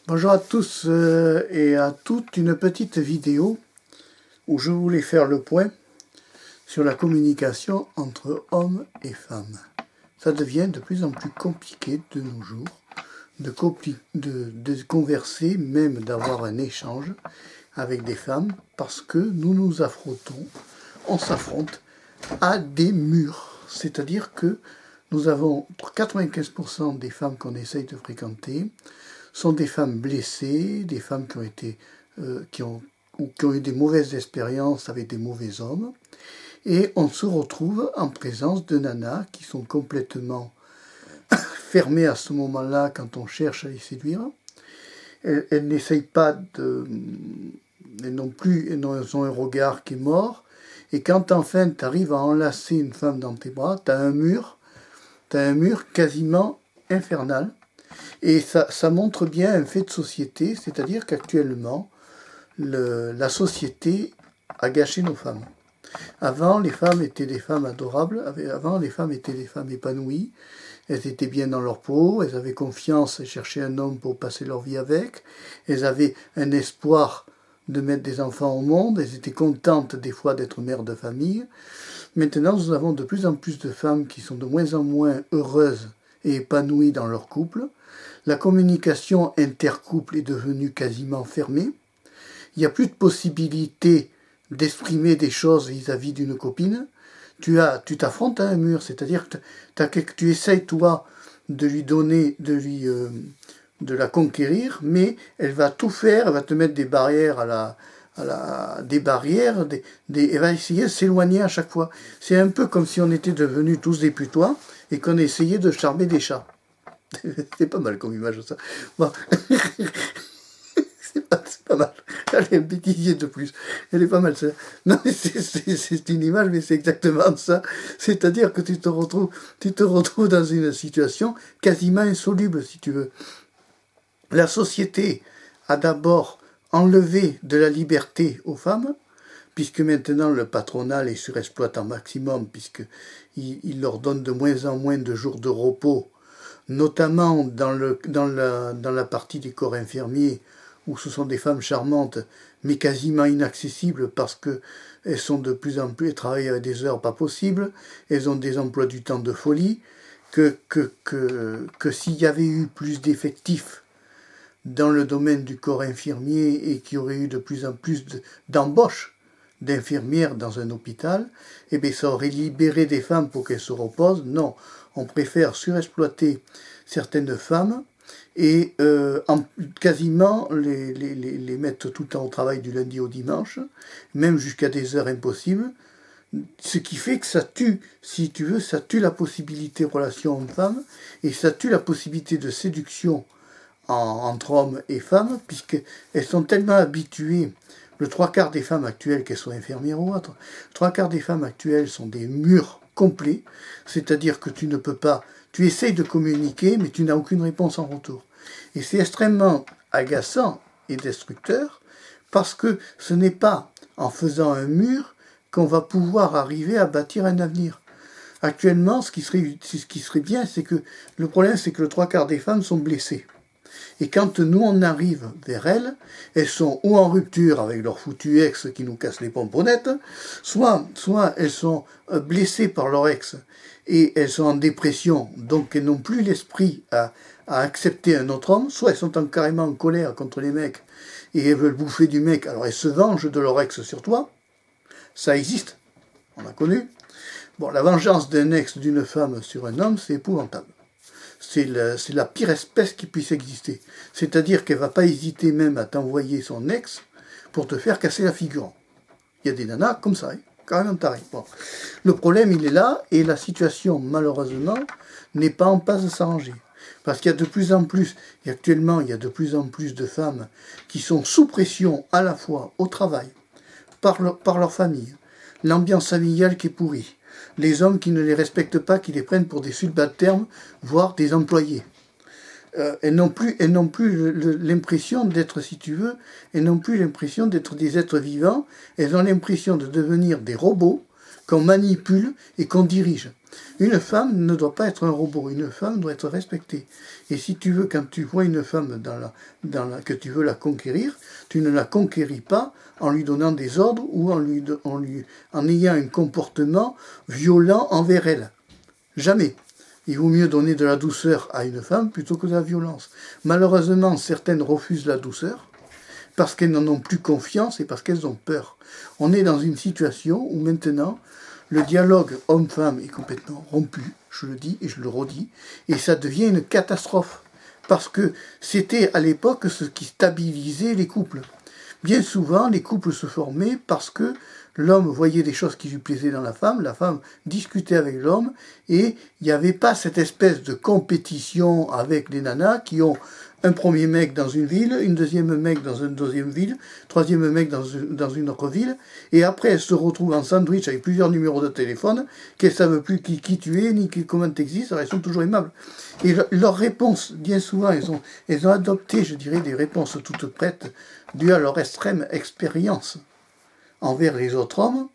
Bonjour à tous et à toutes, une petite vidéo où je voulais faire le point sur la communication entre hommes et femmes. Ça devient de plus en plus compliqué de nos jours de converser, même d'avoir un échange avec des femmes, parce que on s'affronte à des murs. C'est-à-dire que nous avons 95% des femmes qu'on essaye de fréquenter sont des femmes blessées, des femmes qui ont eu des mauvaises expériences avec des mauvais hommes. Et on se retrouve en présence de nanas qui sont complètement fermées à ce moment-là quand on cherche à les séduire. Elles n'essayent pas de... Elles ont un regard qui est mort. Et quand enfin tu arrives à enlacer une femme dans tes bras, tu as un mur quasiment infernal. Et ça montre bien un fait de société, c'est-à-dire qu'actuellement, la société a gâché nos femmes. Avant, les femmes étaient des femmes adorables, avant, les femmes étaient des femmes épanouies, elles étaient bien dans leur peau, elles avaient confiance, elles cherchaient un homme pour passer leur vie avec, elles avaient un espoir de mettre des enfants au monde, elles étaient contentes des fois d'être mères de famille. Maintenant, nous avons de plus en plus de femmes qui sont de moins en moins heureuses et épanouies dans leur couple. La communication intercouple est devenue quasiment fermée. Il n'y a plus de possibilité d'exprimer des choses vis-à-vis d'une copine. Tu t'affrontes à un mur, c'est-à-dire que tu essayes, toi, de lui donner, de la conquérir, mais elle va tout faire, elle va te mettre des barrières elle va essayer de s'éloigner à chaque fois. C'est un peu comme si on était devenus tous des putois et qu'on essayait de charmer des chats. C'est pas mal comme image, ça. Bon. c'est pas mal. Allez, un bêtisier de plus. Elle est pas mal, ça. Non, mais c'est une image, mais c'est exactement ça. C'est-à-dire que tu te retrouves dans une situation quasiment insoluble, si tu veux. La société a d'abord enlevé de la liberté aux femmes, puisque maintenant le patronat les surexploite un maximum, puisqu'il leur donne de moins en moins de jours de repos, notamment dans la partie des corps infirmiers, où ce sont des femmes charmantes, mais quasiment inaccessibles parce qu'elles sont de plus en plus, elles travaillent à des heures pas possibles, elles ont des emplois du temps de folie, que s'il y avait eu plus d'effectifs dans le domaine du corps infirmier et qu'il y aurait eu de plus en plus d'embauches d'infirmières dans un hôpital, eh bien ça aurait libéré des femmes pour qu'elles se reposent. Non, on préfère surexploiter certaines femmes et quasiment les mettre tout le temps au travail du lundi au dimanche, même jusqu'à des heures impossibles, ce qui fait que ça tue, si tu veux, ça tue la possibilité de relation homme-femme et ça tue la possibilité de séduction entre hommes et femmes, puisqu'elles sont tellement habituées. Le trois quarts des femmes actuelles, qu'elles soient infirmières ou autres, le trois quarts des femmes actuelles sont des murs complets, c'est-à-dire que tu ne peux pas, tu essayes de communiquer, mais tu n'as aucune réponse en retour. Et c'est extrêmement agaçant et destructeur, parce que ce n'est pas en faisant un mur qu'on va pouvoir arriver à bâtir un avenir. Actuellement, ce qui serait bien, c'est que le problème, c'est que le trois quarts des femmes sont blessées. Et quand nous on arrive vers elles, elles sont ou en rupture avec leur foutu ex qui nous casse les pomponnettes, soit elles sont blessées par leur ex et elles sont en dépression, donc elles n'ont plus l'esprit à accepter un autre homme, soit elles sont carrément en colère contre les mecs et elles veulent bouffer du mec, alors elles se vengent de leur ex sur toi. Ça existe, on a connu. Bon, la vengeance d'un ex d'une femme sur un homme, c'est épouvantable. C'est la pire espèce qui puisse exister. C'est-à-dire qu'elle ne va pas hésiter même à t'envoyer son ex pour te faire casser la figure. Il y a des nanas comme ça, carrément tarées. Bon. Le problème, il est là, et la situation, malheureusement, n'est pas en passe de s'arranger. Parce qu'il y a de plus en plus, et actuellement, il y a de plus en plus de femmes qui sont sous pression à la fois au travail, par leur famille, l'ambiance familiale qui est pourrie, les hommes qui ne les respectent pas, qui les prennent pour des subalternes, voire des employés. Elles n'ont plus l'impression d'être, si tu veux, elles n'ont plus l'impression d'être des êtres vivants, elles ont l'impression de devenir des robots qu'on manipule et qu'on dirige. Une femme ne doit pas être un robot, une femme doit être respectée. Et si tu veux, quand tu vois une femme que tu veux la conquérir, tu ne la conquéris pas en lui donnant des ordres ou en ayant un comportement violent envers elle. Jamais. Il vaut mieux donner de la douceur à une femme plutôt que de la violence. Malheureusement, certaines refusent la douceur parce qu'elles n'en ont plus confiance et parce qu'elles ont peur. On est dans une situation où maintenant, le dialogue homme-femme est complètement rompu, je le dis et je le redis, et ça devient une catastrophe. Parce que c'était à l'époque ce qui stabilisait les couples. Bien souvent, les couples se formaient parce que l'homme voyait des choses qui lui plaisaient dans la femme discutait avec l'homme, et il n'y avait pas cette espèce de compétition avec les nanas qui ont un premier mec dans une ville, une deuxième mec dans une deuxième ville, troisième mec dans une autre ville, et après elles se retrouvent en sandwich avec plusieurs numéros de téléphone, qu'elles ne savent plus qui tu es, ni comment tu existes, alors elles sont toujours aimables. Et leurs réponses, bien souvent, elles ont adopté, je dirais, des réponses toutes prêtes, dues à leur extrême expérience envers les autres hommes,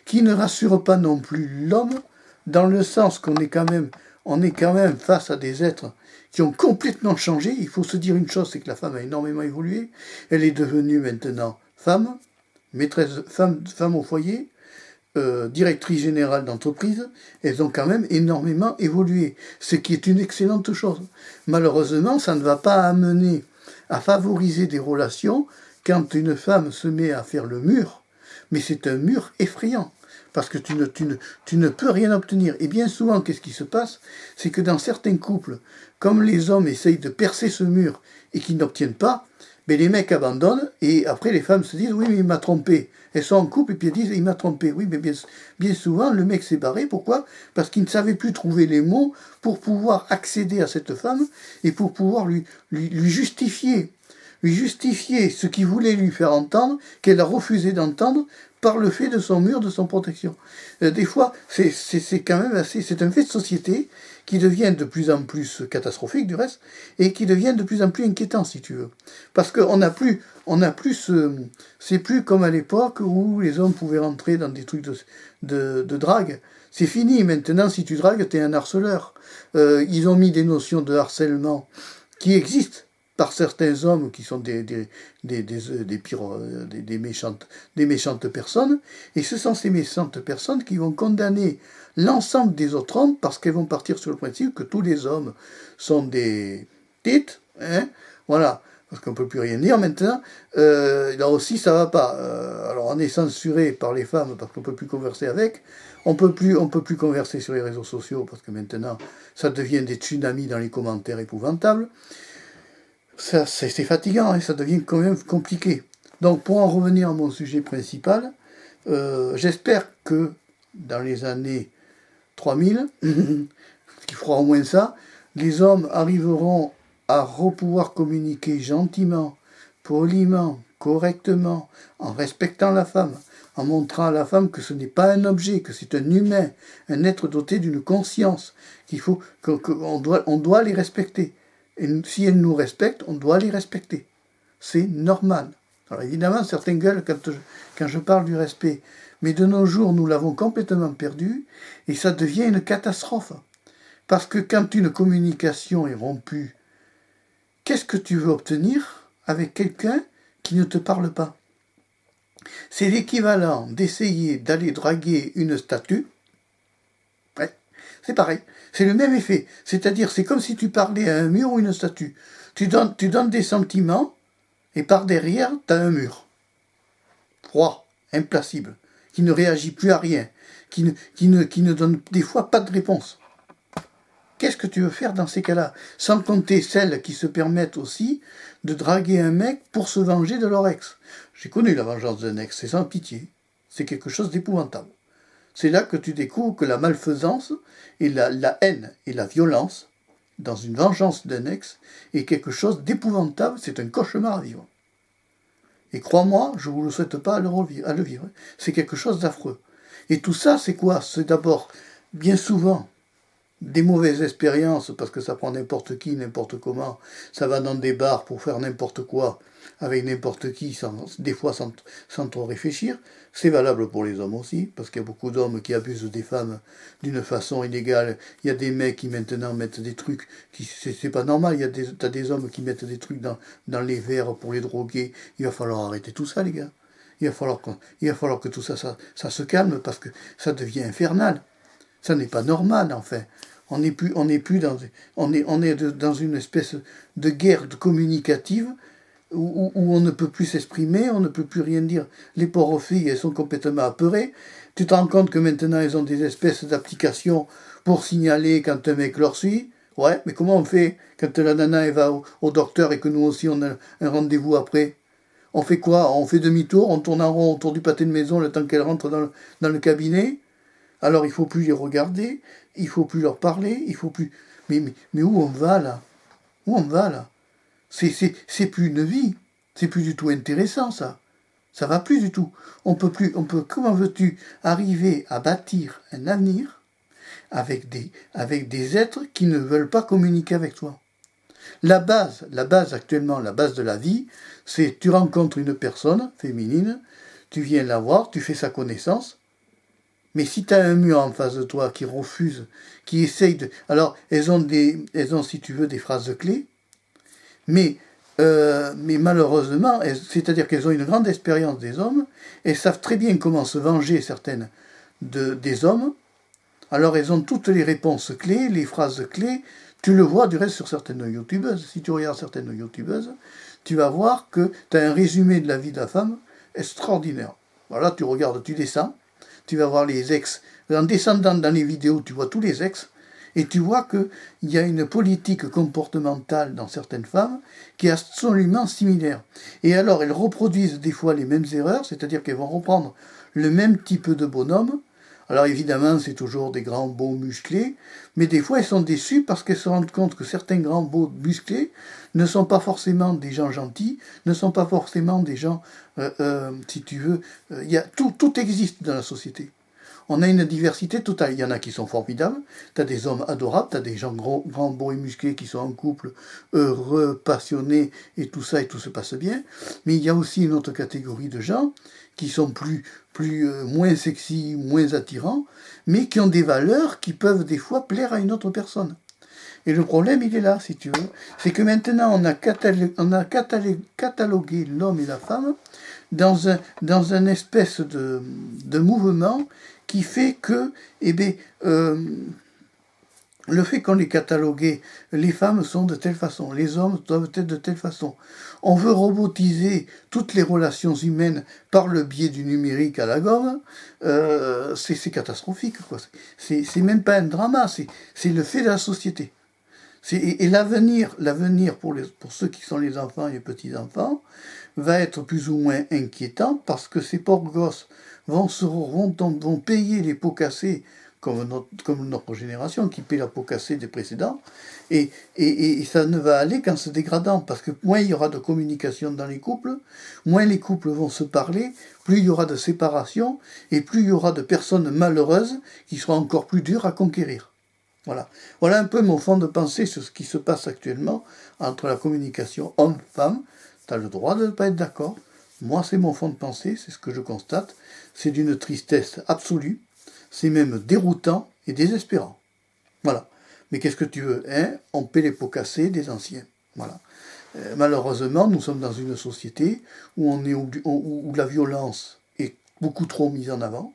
qui ne rassurent pas non plus l'homme, dans le sens qu'on est quand même face à des êtres qui ont complètement changé. Il faut se dire une chose, c'est que la femme a énormément évolué. Elle est devenue maintenant femme, maîtresse, femme au foyer, directrice générale d'entreprise. Elles ont quand même énormément évolué, ce qui est une excellente chose. Malheureusement, ça ne va pas amener à favoriser des relations quand une femme se met à faire le mur, mais c'est un mur effrayant. Parce que tu ne peux rien obtenir. Et bien souvent, qu'est-ce qui se passe? C'est que dans certains couples, comme les hommes essayent de percer ce mur et qu'ils n'obtiennent pas, ben les mecs abandonnent, et après les femmes se disent « oui, mais il m'a trompé ». Elles sont en couple et puis elles disent « il m'a trompé ». Oui, mais bien souvent, le mec s'est barré. Pourquoi? Parce qu'il ne savait plus trouver les mots pour pouvoir accéder à cette femme et pour pouvoir lui justifier ce qu'il voulait lui faire entendre, qu'elle a refusé d'entendre, par le fait de son mur, de son protection. Des fois, c'est quand même c'est un fait de société qui devient de plus en plus catastrophique du reste, et qui devient de plus en plus inquiétant, si tu veux. Parce qu'on n'a plus c'est plus comme à l'époque où les hommes pouvaient rentrer dans des trucs de drague. C'est fini, maintenant, si tu dragues, t'es un harceleur. Ils ont mis des notions de harcèlement qui existent par certains hommes qui sont des méchantes personnes, et ce sont ces méchantes personnes qui vont condamner l'ensemble des autres hommes parce qu'elles vont partir sur le principe que tous les hommes sont des tites, hein, voilà, parce qu'on ne peut plus rien dire maintenant. Là aussi ça va pas. Alors on est censuré par les femmes parce qu'on ne peut plus converser avec, on peut plus converser sur les réseaux sociaux parce que maintenant ça devient des tsunamis dans les commentaires épouvantables. Ça, c'est fatigant, hein, ça devient quand même compliqué. Donc, pour en revenir à mon sujet principal, j'espère que dans les années 3000, qui fera au moins ça, les hommes arriveront à pouvoir communiquer gentiment, poliment, correctement, en respectant la femme, en montrant à la femme que ce n'est pas un objet, que c'est un humain, un être doté d'une conscience, qu'on doit les respecter. Et si elles nous respectent, on doit les respecter. C'est normal. Alors évidemment, certains gueulent quand je parle du respect. Mais de nos jours, nous l'avons complètement perdu et ça devient une catastrophe. Parce que quand une communication est rompue, qu'est-ce que tu veux obtenir avec quelqu'un qui ne te parle pas? C'est l'équivalent d'essayer d'aller draguer une statue. Ouais, c'est pareil. C'est le même effet. C'est-à-dire, c'est comme si tu parlais à un mur ou une statue. Tu donnes des sentiments, et par derrière, tu as un mur. Froid, implacible, qui ne réagit plus à rien, qui ne donne des fois pas de réponse. Qu'est-ce que tu veux faire dans ces cas-là? Sans compter celles qui se permettent aussi de draguer un mec pour se venger de leur ex. J'ai connu la vengeance d'un ex, c'est sans pitié. C'est quelque chose d'épouvantable. C'est là que tu découvres que la malfaisance et la haine et la violence, dans une vengeance d'un ex, est quelque chose d'épouvantable, c'est un cauchemar à vivre. Et crois-moi, je ne vous le souhaite pas à le vivre. C'est quelque chose d'affreux. Et tout ça, c'est quoi? C'est d'abord, bien souvent, des mauvaises expériences, parce que ça prend n'importe qui, n'importe comment, ça va dans des bars pour faire n'importe quoi, avec n'importe qui, des fois sans trop réfléchir. C'est valable pour les hommes aussi, parce qu'il y a beaucoup d'hommes qui abusent des femmes d'une façon illégale. Il y a des mecs qui maintenant mettent des trucs, c'est pas normal, t'as des hommes qui mettent des trucs dans les verres pour les droguer. Il va falloir arrêter tout ça, les gars. Il va falloir que tout ça, ça se calme, parce que ça devient infernal. Ça n'est pas normal, enfin. On est dans une espèce de guerre communicative où on ne peut plus s'exprimer, on ne peut plus rien dire. Les pauvres filles, elles sont complètement apeurées. Tu te rends compte que maintenant, elles ont des espèces d'applications pour signaler quand un mec leur suit. Ouais, mais comment on fait quand la nana elle va au docteur et que nous aussi on a un rendez-vous après? On fait quoi? On fait demi-tour, on tourne en rond autour du pâté de maison le temps qu'elle rentre dans le cabinet. Alors il faut plus les regarder, il faut plus leur parler, il faut plus... Mais où on va là? Où on va là? C'est plus une vie, c'est plus du tout intéressant ça. Ça va plus du tout. Comment veux-tu arriver à bâtir un avenir avec des êtres qui ne veulent pas communiquer avec toi? La base actuellement, la base de la vie, c'est tu rencontres une personne féminine, tu viens la voir, tu fais sa connaissance. Mais si tu as un mur en face de toi qui refuse, qui essaye de... Alors, elles ont, si tu veux, des phrases clés, mais malheureusement, c'est-à-dire qu'elles ont une grande expérience des hommes, elles savent très bien comment se venger, certaines, des hommes. Alors, elles ont toutes les réponses clés, les phrases clés. Tu le vois, du reste, sur certaines youtubeuses. Si tu regardes certaines youtubeuses, tu vas voir que tu as un résumé de la vie de la femme extraordinaire. Voilà, tu regardes, tu descends. Tu vas voir les ex. En descendant dans les vidéos, tu vois tous les ex, et tu vois qu'il y a une politique comportementale dans certaines femmes qui est absolument similaire. Et alors, elles reproduisent des fois les mêmes erreurs, c'est-à-dire qu'elles vont reprendre le même type de bonhomme. Alors évidemment, c'est toujours des grands beaux musclés, mais des fois, elles sont déçues parce qu'elles se rendent compte que certains grands beaux musclés ne sont pas forcément des gens gentils, ne sont pas forcément des gens, si tu veux, tout existe dans la société. On a une diversité totale. Il y en a qui sont formidables. Tu as des hommes adorables, tu as des gens grands, beaux et musclés qui sont en couple, heureux, passionnés, et tout ça, et tout se passe bien. Mais il y a aussi une autre catégorie de gens qui sont moins sexy, moins attirants, mais qui ont des valeurs qui peuvent des fois plaire à une autre personne. Et le problème, il est là, si tu veux. C'est que maintenant, on a catalogué l'homme et la femme dans un espèce de mouvement qui fait que, le fait qu'on les catalogué, les femmes sont de telle façon, les hommes doivent être de telle façon. On veut robotiser toutes les relations humaines par le biais du numérique à la gomme. C'est catastrophique, quoi. C'est même pas un drama, c'est le fait de la société. Et l'avenir pour ceux qui sont les enfants et les petits-enfants va être plus ou moins inquiétant parce que ces pauvres gosses vont payer les pots cassés comme notre génération qui paie la peau cassée des précédents, et ça ne va aller qu'en se dégradant, parce que moins il y aura de communication dans les couples, moins les couples vont se parler, plus il y aura de séparation, et plus il y aura de personnes malheureuses qui seront encore plus dures à conquérir. Voilà un peu mon fond de pensée sur ce qui se passe actuellement entre la communication homme-femme. Tu as le droit de ne pas être d'accord. Moi, c'est mon fond de pensée, c'est ce que je constate. C'est d'une tristesse absolue. C'est même déroutant et désespérant. Voilà. Mais qu'est-ce que tu veux, hein? On paie les pots cassés des anciens. Voilà. Malheureusement, nous sommes dans une société où la violence est beaucoup trop mise en avant,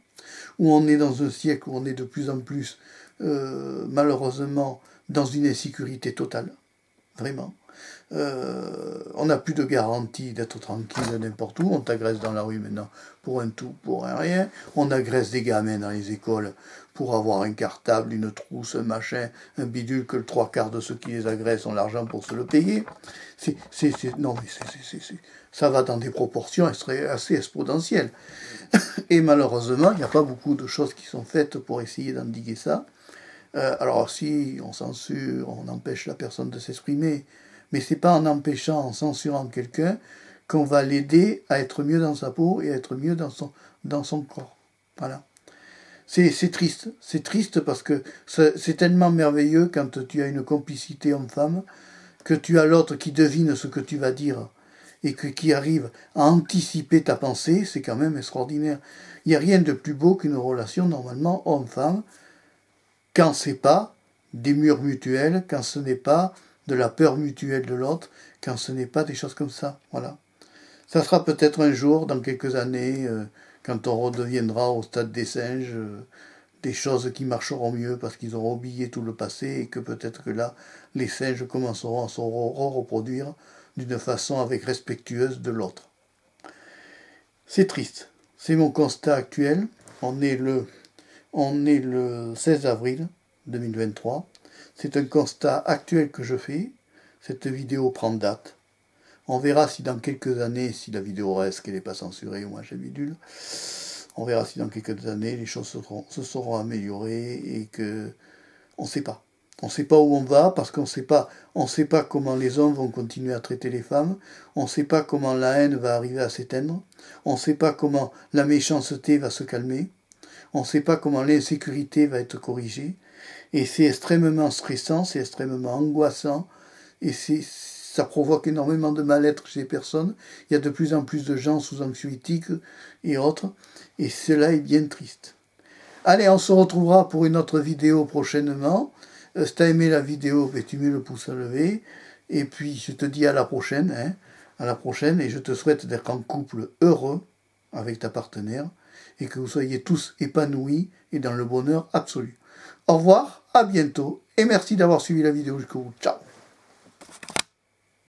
où on est dans un siècle où on est de plus en plus, malheureusement, dans une insécurité totale. Vraiment. On n'a plus de garantie d'être tranquille n'importe où. On t'agresse dans la rue maintenant pour un tout, pour un rien. On agresse des gamins dans les écoles pour avoir un cartable, une trousse, un machin, un bidule que le 3/4 de ceux qui les agressent ont l'argent pour se le payer. Ça va dans des proportions assez exponentielles. Et malheureusement, il n'y a pas beaucoup de choses qui sont faites pour essayer d'endiguer ça. Alors si on censure, on empêche la personne de s'exprimer, mais c'est pas en empêchant, en censurant quelqu'un, qu'on va l'aider à être mieux dans sa peau et à être mieux dans son corps. Voilà. c'est triste parce que c'est tellement merveilleux quand tu as une complicité homme-femme, que tu as l'autre qui devine ce que tu vas dire et qui arrive à anticiper ta pensée, c'est quand même extraordinaire. Il n'y a rien de plus beau qu'une relation normalement homme-femme, quand c'est pas des murs mutuels, quand ce n'est pas de la peur mutuelle de l'autre, quand ce n'est pas des choses comme ça. Voilà. Ça sera peut-être un jour, dans quelques années, quand on redeviendra au stade des singes, des choses qui marcheront mieux parce qu'ils auront oublié tout le passé et que peut-être que là, les singes commenceront à se reproduire d'une façon avec respectueuse de l'autre. C'est triste. C'est mon constat actuel. On est le 16 avril 2023. C'est un constat actuel que je fais. Cette vidéo prend date. On verra si dans quelques années, si la vidéo reste, qu'elle n'est pas censurée ou machin bidule, on verra si dans quelques années les choses se seront améliorées et que on ne sait pas. On ne sait pas où on va parce qu'on ne sait pas comment les hommes vont continuer à traiter les femmes, on ne sait pas comment la haine va arriver à s'éteindre, on ne sait pas comment la méchanceté va se calmer, on ne sait pas comment l'insécurité va être corrigée, et c'est extrêmement stressant, c'est extrêmement angoissant, et ça provoque énormément de mal-être chez les personnes. Il y a de plus en plus de gens sous anxiolytiques et autres, et cela est bien triste. Allez, on se retrouvera pour une autre vidéo prochainement. Si tu as aimé la vidéo, tu mets le pouce à lever. Et puis, je te dis à la prochaine. À la prochaine, et je te souhaite d'être en couple heureux avec ta partenaire et que vous soyez tous épanouis et dans le bonheur absolu. Au revoir, à bientôt, et merci d'avoir suivi la vidéo jusqu'au bout. Ciao.